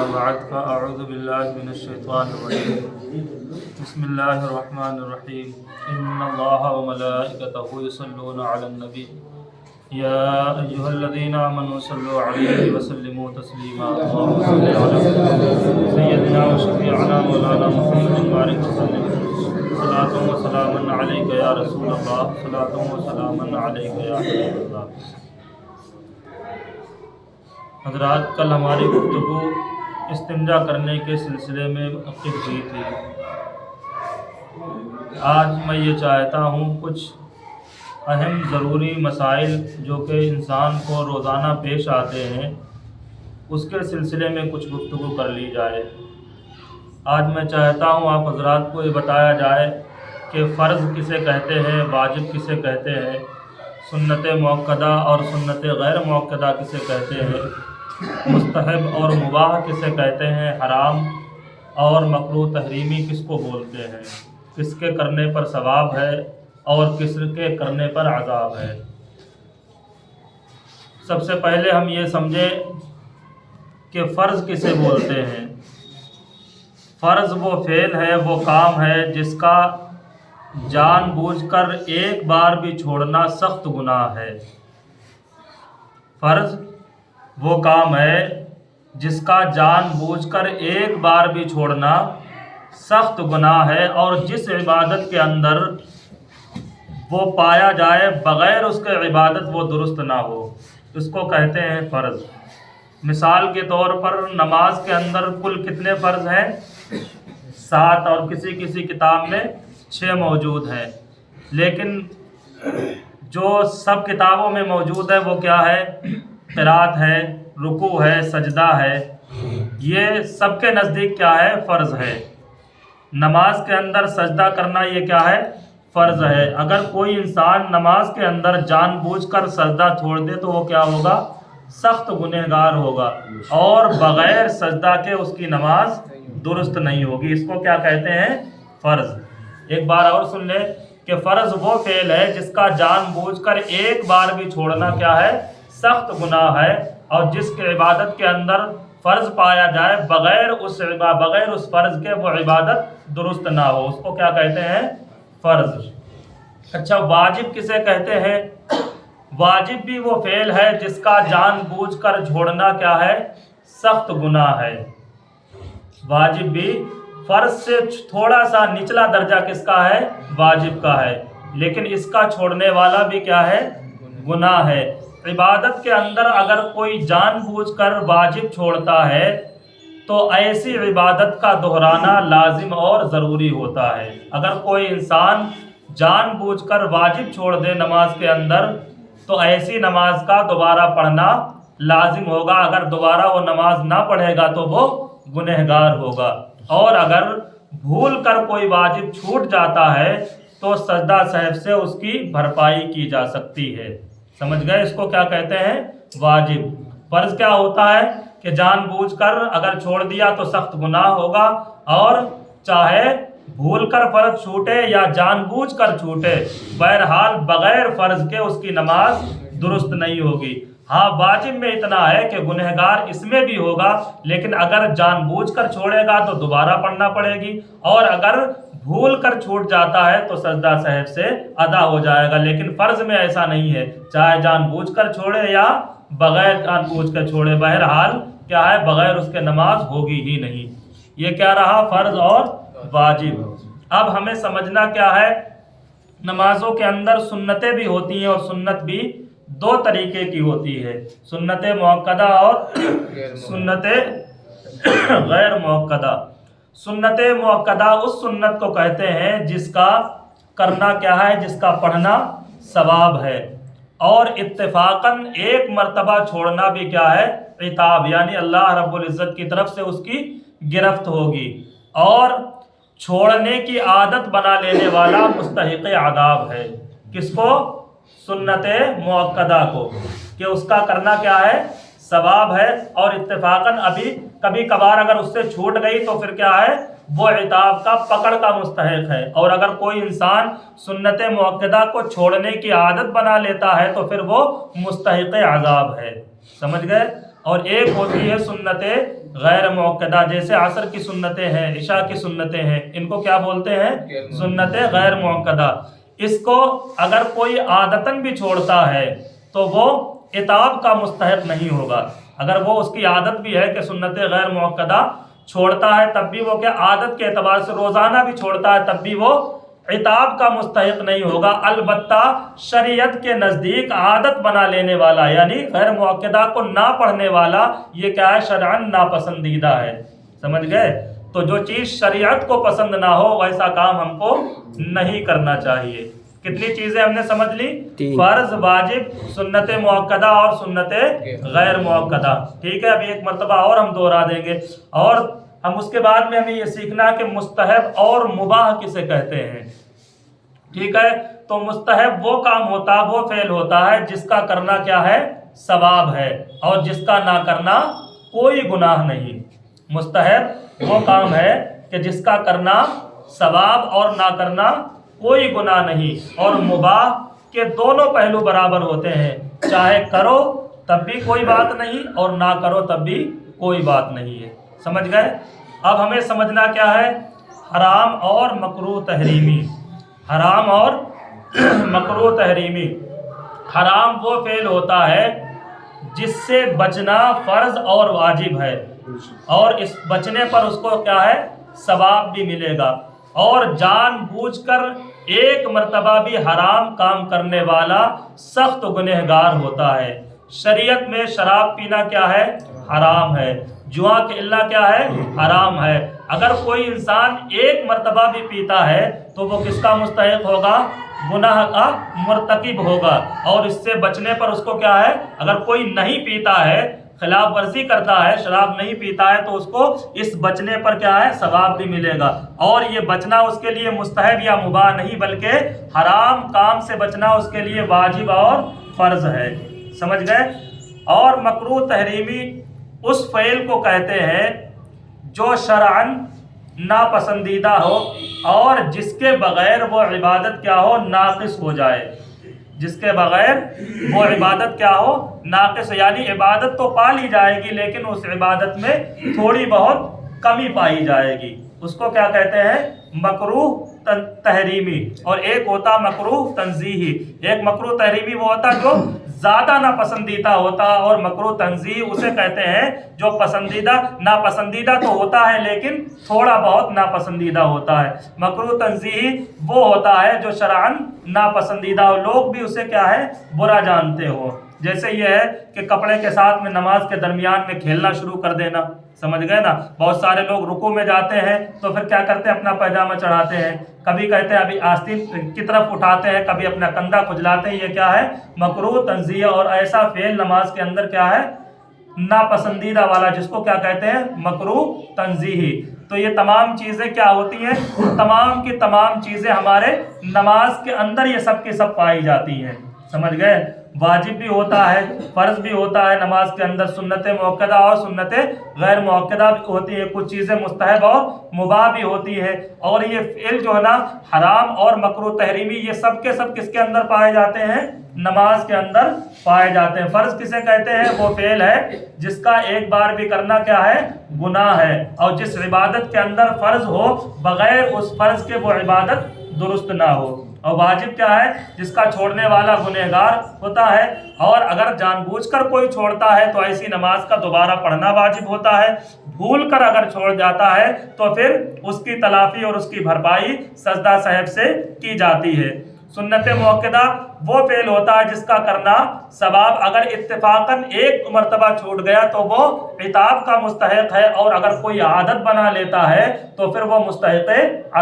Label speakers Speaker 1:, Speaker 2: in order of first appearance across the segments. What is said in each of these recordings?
Speaker 1: أما بعد فأعوذ بالله من الشيطان الرجيم بسم الله الرحمن الرحيم إن الله وملائكته يصلون على النبي يا أيها الذين آمنوا صلوا عليه وسلموا تسليما اللهم صل على سيدنا وشفيعنا مولانا محمد وبارك وسلم صلاة وسلاما عليك يا رسول الله صلاة وسلاما عليك يا حبيب الله. حضرات، کل ہماری گفتگو استنجا کرنے کے سلسلے میں منعقد ہوئی تھی. آج میں یہ چاہتا ہوں کچھ اہم ضروری مسائل جو کہ انسان کو روزانہ پیش آتے ہیں اس کے سلسلے میں کچھ گفتگو کر لی جائے. آج میں چاہتا ہوں آپ حضرات کو یہ بتایا جائے کہ فرض کسے کہتے ہیں، واجب کسے کہتے ہیں، سنت مؤکدہ اور سنت غیر مؤکدہ کسے کہتے ہیں، مستحب اور مباح کسے کہتے ہیں، حرام اور مکروہ تحریمی کس کو بولتے ہیں، کس کے کرنے پر ثواب ہے اور کس کے کرنے پر عذاب ہے. سب سے پہلے ہم یہ سمجھیں کہ فرض کسے بولتے ہیں. فرض وہ فعل ہے، وہ کام ہے جس کا جان بوجھ کر ایک بار بھی چھوڑنا سخت گناہ ہے. فرض وہ کام ہے جس کا جان بوجھ کر ایک بار بھی چھوڑنا سخت گناہ ہے، اور جس عبادت کے اندر وہ پایا جائے بغیر اس کے عبادت وہ درست نہ ہو، اس کو کہتے ہیں فرض. مثال کے طور پر نماز کے اندر کل کتنے فرض ہیں؟ 7، اور کسی کسی کتاب میں 6 موجود ہیں. لیکن جو سب کتابوں میں موجود ہے وہ کیا ہے؟ قرات ہے، رکوع ہے، سجدہ ہے. یہ سب کے نزدیک کیا ہے؟ فرض ہے. نماز کے اندر سجدہ کرنا یہ کیا ہے؟ فرض ہے. اگر کوئی انسان نماز کے اندر جان بوجھ کر سجدہ چھوڑ دے تو وہ کیا ہوگا؟ سخت گنہگار ہوگا، اور بغیر سجدہ کے اس کی نماز درست نہیں ہوگی. اس کو کیا کہتے ہیں؟ فرض. ایک بار اور سن لیں کہ فرض وہ فعل ہے جس کا جان بوجھ کر ایک بار بھی چھوڑنا کیا ہے؟ سخت گناہ ہے، اور جس کے عبادت کے اندر فرض پایا جائے بغیر اس فرض کے وہ عبادت درست نہ ہو، اس کو کیا کہتے ہیں؟ فرض. اچھا، واجب کسے کہتے ہیں؟ واجب بھی وہ فعل ہے جس کا جان بوجھ کر چھوڑنا کیا ہے؟ سخت گناہ ہے. واجب بھی فرض سے تھوڑا سا نچلا درجہ کس کا ہے؟ واجب کا ہے. لیکن اس کا چھوڑنے والا بھی کیا ہے؟ گناہ ہے. عبادت کے اندر اگر کوئی جان بوجھ کر واجب چھوڑتا ہے تو ایسی عبادت کا دہرانا لازم اور ضروری ہوتا ہے. اگر کوئی انسان جان بوجھ کر واجب چھوڑ دے نماز کے اندر تو ایسی نماز کا دوبارہ پڑھنا لازم ہوگا. اگر دوبارہ وہ نماز نہ پڑھے گا تو وہ گنہگار ہوگا. اور اگر بھول کر کوئی واجب چھوٹ جاتا ہے تو سجدہ سہو سے اس کی بھرپائی کی جا سکتی ہے. سمجھ گئے؟ اس کو کیا کہتے ہیں؟ واجب. فرض کیا ہوتا ہے کہ جان بوجھ کر اگر چھوڑ دیا تو سخت گناہ ہوگا، اور چاہے بھول کر فرض چھوٹے یا جان بوجھ کر چھوٹے، بہرحال بغیر فرض کے اس کی نماز درست نہیں ہوگی. ہاں، واجب میں اتنا ہے کہ گنہگار اس میں بھی ہوگا، لیکن اگر جان بوجھ کر چھوڑے گا تو دوبارہ پڑھنا پڑے گی، اور اگر بھول کر چھوٹ جاتا ہے تو سجدہ سہو سے ادا ہو جائے گا. لیکن فرض میں ایسا نہیں ہے، چاہے جان بوجھ کر چھوڑے یا بغیر جان بوجھ کر چھوڑے، بہرحال کیا ہے؟ بغیر اس کے نماز ہوگی ہی نہیں. یہ کیا رہا؟ فرض اور واجب. اب ہمیں سمجھنا کیا ہے، نمازوں کے اندر سنتیں بھی ہوتی ہیں، اور سنت بھی 2 طریقے کی ہوتی ہے، سنت مؤکدہ اور سنت غیر مؤکدہ. سنت مؤکدہ اس سنت کو کہتے ہیں جس کا کرنا کیا ہے؟ جس کا پڑھنا ثواب ہے، اور اتفاقاً ایک مرتبہ چھوڑنا بھی کیا ہے؟ عتاب، یعنی اللہ رب العزت کی طرف سے اس کی گرفت ہوگی. اور چھوڑنے کی عادت بنا لینے والا مستحق عذاب ہے. کس کو؟ سنت مؤکدہ کو، کہ اس کا کرنا کیا ہے؟ ثواب ہے، اور اتفاقاً ابھی کبھی کبھار اگر اس سے چھوٹ گئی تو پھر کیا ہے؟ وہ عتاب کا، پکڑ کا مستحق ہے. اور اگر کوئی انسان سنت مؤکدہ کو چھوڑنے کی عادت بنا لیتا ہے تو پھر وہ مستحق عذاب ہے. سمجھ گئے؟ اور ایک ہوتی ہے سنت غیر موقدہ، جیسے عصر کی سنتیں ہیں، عشاء کی سنتیں ہیں، ان کو کیا بولتے ہیں؟ سنت غیر موقدہ۔ اس کو اگر کوئی عادتاً بھی چھوڑتا ہے تو وہ عتاب کا مستحق نہیں ہوگا۔ اگر وہ اس کی عادت بھی ہے کہ سنت غیر موقدہ چھوڑتا ہے، تب بھی وہ کیا عادت کے اعتبار سے روزانہ بھی چھوڑتا ہے، تب بھی وہ عتاب کا مستحق نہیں ہوگا۔ البتہ شریعت کے نزدیک عادت بنا لینے والا، یعنی غیر موقدہ کو نہ پڑھنے والا، یہ کیا ہے؟ شرعاً ناپسندیدہ ہے۔ سمجھ گئے؟ تو جو چیز شریعت کو پسند نہ ہو ویسا کام ہم کو نہیں کرنا چاہیے۔ کتنی چیزیں ہم نے سمجھ لی؟ فرض، واجب، سنت موقدہ اور سنت غیر موقدہ۔ ٹھیک ہے، ابھی ایک مرتبہ اور ہم دوہرا دیں گے، اور ہم اس کے بعد میں ہمیں یہ سیکھنا کہ مستحب اور مباح کسے کہتے ہیں۔ ٹھیک ہے، تو مستحب وہ کام ہوتا ہے، وہ فعل ہوتا ہے جس کا کرنا کیا ہے؟ ثواب ہے، اور جس کا نہ کرنا کوئی گناہ نہیں۔ مستحب وہ کام ہے کہ جس کا کرنا ثواب اور نہ کرنا کوئی گناہ نہیں، اور مباح کے دونوں پہلو برابر ہوتے ہیں، چاہے کرو تب بھی کوئی بات نہیں اور نہ کرو تب بھی کوئی بات نہیں ہے۔ سمجھ گئے؟ اب ہمیں سمجھنا کیا ہے؟ حرام اور مکروہ تحریمی۔ حرام اور مکروہ تحریمی۔ حرام وہ فعل ہوتا ہے جس سے بچنا فرض اور واجب ہے، اور اس بچنے پر اس کو کیا ہے؟ ثواب بھی ملے گا، اور جان بوجھ کر ایک مرتبہ بھی حرام کام کرنے والا سخت گنہگار ہوتا ہے۔ شریعت میں شراب پینا کیا ہے؟ حرام ہے۔ جوا کھیلنا کیا ہے؟ حرام ہے۔ اگر کوئی انسان ایک مرتبہ بھی پیتا ہے تو وہ کس کا مستحق ہوگا؟ گناہ کا مرتکب ہوگا، اور اس سے بچنے پر اس کو کیا ہے؟ اگر کوئی نہیں پیتا ہے، خلاف ورزی کرتا ہے، شراب نہیں پیتا ہے، تو اس کو اس بچنے پر کیا ہے؟ ثواب بھی ملے گا، اور یہ بچنا اس کے لیے مستحب یا مباح نہیں بلکہ حرام کام سے بچنا اس کے لیے واجب اور فرض ہے۔ سمجھ گئے؟ اور مکروہ تحریمی اس فعل کو کہتے ہیں جو شرعاً ناپسندیدہ ہو اور جس کے بغیر وہ عبادت کیا ہو؟ ناقص ہو جائے۔ جس کے بغیر وہ عبادت کیا ہو؟ ناقص، یعنی عبادت تو پا لی جائے گی لیکن اس عبادت میں تھوڑی بہت کمی پائی جائے گی، اس کو کیا کہتے ہیں؟ مکروہ تحریمی۔ اور ایک ہوتا مکروہ تنزیہی۔ ایک مکروہ تحریمی وہ ہوتا جو زیادہ ناپسندیدہ ہوتا، اور مکروہ تنزیہی اسے کہتے ہیں جو پسندیدہ، ناپسندیدہ تو ہوتا ہے لیکن تھوڑا بہت ناپسندیدہ ہوتا ہے۔ مکروہ تنزیہی وہ ہوتا ہے جو شرعاً ناپسندیدہ ہو، لوگ بھی اسے کیا ہے؟ برا جانتے ہو۔ جیسے یہ ہے کہ کپڑے کے ساتھ میں نماز کے درمیان میں کھیلنا شروع کر دینا۔ سمجھ گئے نا؟ بہت سارے لوگ رکوع میں جاتے ہیں تو پھر کیا کرتے ہیں؟ اپنا پیجامہ چڑھاتے ہیں، کبھی کہتے ہیں ابھی آستین کی طرف اٹھاتے ہیں، کبھی اپنا کندھا کھجلاتے ہیں۔ یہ کیا ہے؟ مکروہ تنزیہ، اور ایسا فعل نماز کے اندر کیا ہے؟ ناپسندیدہ والا، جس کو کیا کہتے ہیں؟ مکروہ تنزیہی۔ تو یہ تمام چیزیں کیا ہوتی ہیں؟ تمام کی تمام چیزیں ہمارے نماز کے اندر یہ سب کی سب پائی جاتی ہیں۔ سمجھ گئے؟ واجب بھی ہوتا ہے، فرض بھی ہوتا ہے نماز کے اندر، سنت موقدہ اور سنت غیر موقدہ بھی ہوتی ہے، کچھ چیزیں مستحب اور مباح بھی ہوتی ہے۔ اور یہ فعل جو ہے نا، حرام اور مکروہ تحریمی، یہ سب کے سب کس کے اندر پائے جاتے ہیں؟ نماز کے اندر پائے جاتے ہیں۔ فرض کسے کہتے ہیں؟ وہ فعل ہے جس کا ایک بار بھی کرنا کیا ہے؟ گناہ ہے، اور جس عبادت کے اندر فرض ہو بغیر اس فرض کے وہ عبادت درست نہ ہو۔ اور واجب کیا ہے؟ جس کا چھوڑنے والا گنہگار ہوتا ہے، اور اگر جان بوجھ کر کوئی چھوڑتا ہے تو ایسی نماز کا دوبارہ پڑھنا واجب ہوتا ہے۔ بھول کر اگر چھوڑ جاتا ہے تو پھر اس کی تلافی اور اس کی بھرپائی سجدہ صاحب سے کی جاتی ہے۔ سنت موقدہ وہ فعل ہوتا ہے جس کا کرنا ثواب، اگر اتفاقاً ایک مرتبہ چھوٹ گیا تو وہ عتاب کا مستحق ہے، اور اگر کوئی عادت بنا لیتا ہے تو پھر وہ مستحق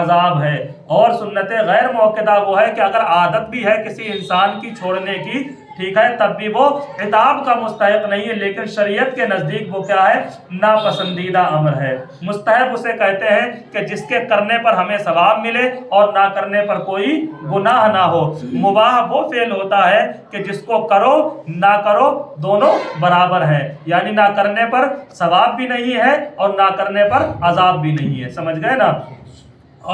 Speaker 1: عذاب ہے۔ اور سنت غیر موقدہ وہ ہے کہ اگر عادت بھی ہے کسی انسان کی چھوڑنے کی، ٹھیک ہے، تب بھی وہ عتاب کا مستحق نہیں ہے، لیکن شریعت کے نزدیک وہ کیا ہے؟ ناپسندیدہ امر ہے۔ مستحب اسے کہتے ہیں کہ جس کے کرنے پر ہمیں ثواب ملے اور نہ کرنے پر کوئی گناہ نہ ہو۔ مباح وہ فعل ہوتا ہے کہ جس کو کرو نہ کرو دونوں برابر ہیں، یعنی نہ کرنے پر ثواب بھی نہیں ہے اور نہ کرنے پر عذاب بھی نہیں ہے۔ سمجھ گئے نا؟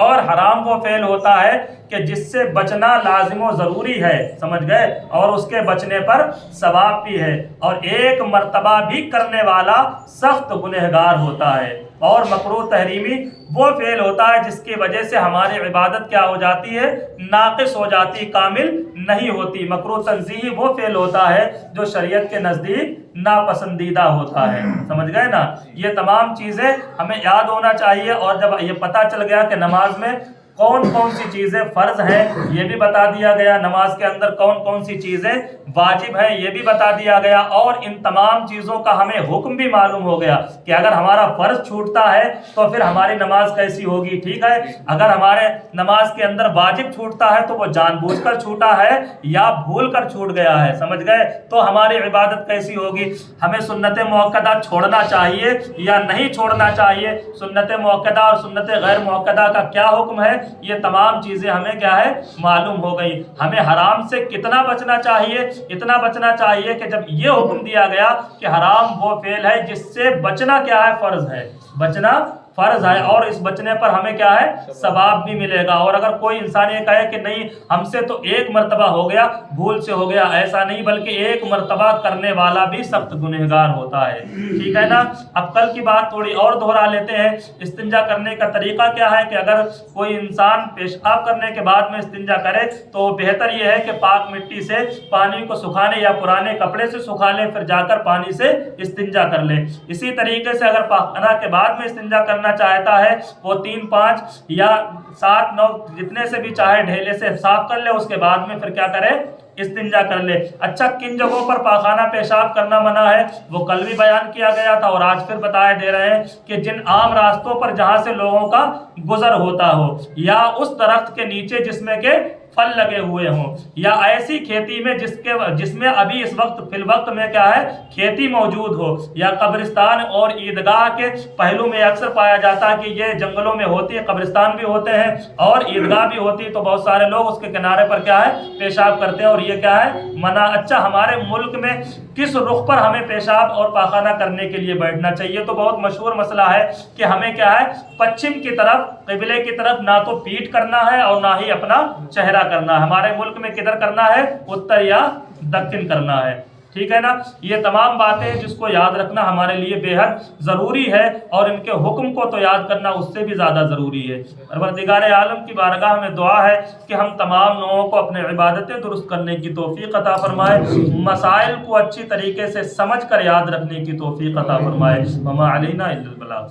Speaker 1: اور حرام وہ فعل ہوتا ہے کہ کہ جس سے بچنا لازم و ضروری ہے، سمجھ گئے، اور اس کے بچنے پر ثواب بھی ہے، اور ایک مرتبہ بھی کرنے والا سخت گنہگار ہوتا ہے۔ اور مکروہ تحریمی وہ فعل ہوتا ہے جس کی وجہ سے ہماری عبادت کیا ہو جاتی ہے، ناقص ہو جاتی، کامل نہیں ہوتی۔ مکروہ تنزیہی وہ فعل ہوتا ہے جو شریعت کے نزدیک ناپسندیدہ ہوتا ہے، سمجھ گئے نا۔ یہ تمام چیزیں ہمیں یاد ہونا چاہیے، اور جب یہ پتہ چل گیا کہ نماز میں کون کون سی چیزیں فرض ہیں یہ بھی بتا دیا گیا، نماز کے اندر کون کون سی چیزیں واجب ہیں یہ بھی بتا دیا گیا، اور ان تمام چیزوں کا ہمیں حکم بھی معلوم ہو گیا کہ اگر ہمارا فرض چھوٹتا ہے تو پھر ہماری نماز کیسی ہوگی، ٹھیک ہے۔ اگر ہمارے نماز کے اندر واجب چھوٹتا ہے تو وہ جان بوجھ کر چھوٹا ہے یا بھول کر چھوٹ گیا ہے، سمجھ گئے، تو ہماری عبادت کیسی ہوگی۔ ہمیں سنت موقدہ چھوڑنا چاہیے یا نہیں چھوڑنا چاہیے، سنت موقدہ اور سنت غیر موقدہ کا کیا حکم ہے، یہ تمام چیزیں ہمیں کیا ہے معلوم ہو گئی۔ ہمیں حرام سے کتنا بچنا چاہیے، اتنا بچنا چاہیے کہ جب یہ حکم دیا گیا کہ حرام وہ فعل ہے جس سے بچنا کیا ہے، فرض ہے، بچنا فرض ہے، اور اس بچنے پر ہمیں کیا ہے ثواب بھی ملے گا۔ اور اگر کوئی انسان یہ کہے کہ نہیں ہم سے تو ایک مرتبہ ہو گیا، بھول سے ہو گیا، ایسا نہیں، بلکہ ایک مرتبہ کرنے والا بھی سخت گنہگار ہوتا ہے، ٹھیک ہے نا۔ اب کل کی بات تھوڑی اور دہرا لیتے ہیں۔ استنجا کرنے کا طریقہ کیا ہے کہ اگر کوئی انسان پیشاب کرنے کے بعد میں استنجا کرے تو بہتر یہ ہے کہ پاک مٹی سے پانی کو سکھانے یا پرانے کپڑے سے سکھا لے، پھر جا کر پانی سے استنجا کر لے۔ اسی طریقے سے اگر پاخانہ کے بعد میں استنجا کرنا چاہتا ہے وہ 3 5 یا 7 9 جتنے سے بھی چاہے ڈھیلے سے صاف کر لے، اس کے بعد میں پھر کیا کرے، استنجا کر لے۔ اچھا، کن جگہوں پر پاخانہ پیشاب کرنا منع ہے وہ کل بھی بیان کیا گیا تھا، اور آج پھر بتائے دے رہے ہیں کہ جن عام راستوں پر جہاں سے لوگوں کا گزر ہوتا ہو، یا اس درخت کے نیچے جس میں کہ پھل لگے ہوئے ہوں، یا ایسی کھیتی میں جس میں ابھی اس وقت فی الوقت میں کیا ہے کھیتی موجود ہو، یا قبرستان اور عیدگاہ کے پہلو میں اکثر پایا جاتا ہے کہ یہ جنگلوں میں ہوتی ہے، قبرستان بھی ہوتے ہیں اور عیدگاہ بھی ہوتی ہے، تو بہت سارے لوگ اس کے کنارے پر کیا ہے پیشاب کرتے ہیں، اور یہ کیا ہے منع۔ اچھا، ہمارے ملک میں کس رخ پر ہمیں پیشاب اور پاخانہ کرنے کے لیے بیٹھنا چاہیے، تو بہت مشہور مسئلہ ہے کہ ہمیں کیا ہے پچھم کی طرف، قبلے کی طرف نہ تو پیٹھ کرنا ہے اور نہ ہی اپنا چہرہ کرنا ہے۔ ہمارے ملک میں کدھر کرنا ہے، اتر یا دکن کرنا ہے، ٹھیک ہے نا۔ یہ تمام باتیں جس کو یاد رکھنا ہمارے لیے بے حد ضروری ہے، اور ان کے حکم کو تو یاد کرنا اس سے بھی زیادہ ضروری ہے۔ پروردگار عالم کی بارگاہ میں دعا ہے کہ ہم تمام لوگوں کو اپنے عبادتیں درست کرنے کی توفیق عطا فرمائے، مسائل کو اچھی طریقے سے سمجھ کر یاد رکھنے کی توفیق عطا فرمائے۔ وما علینا الا البلاغ۔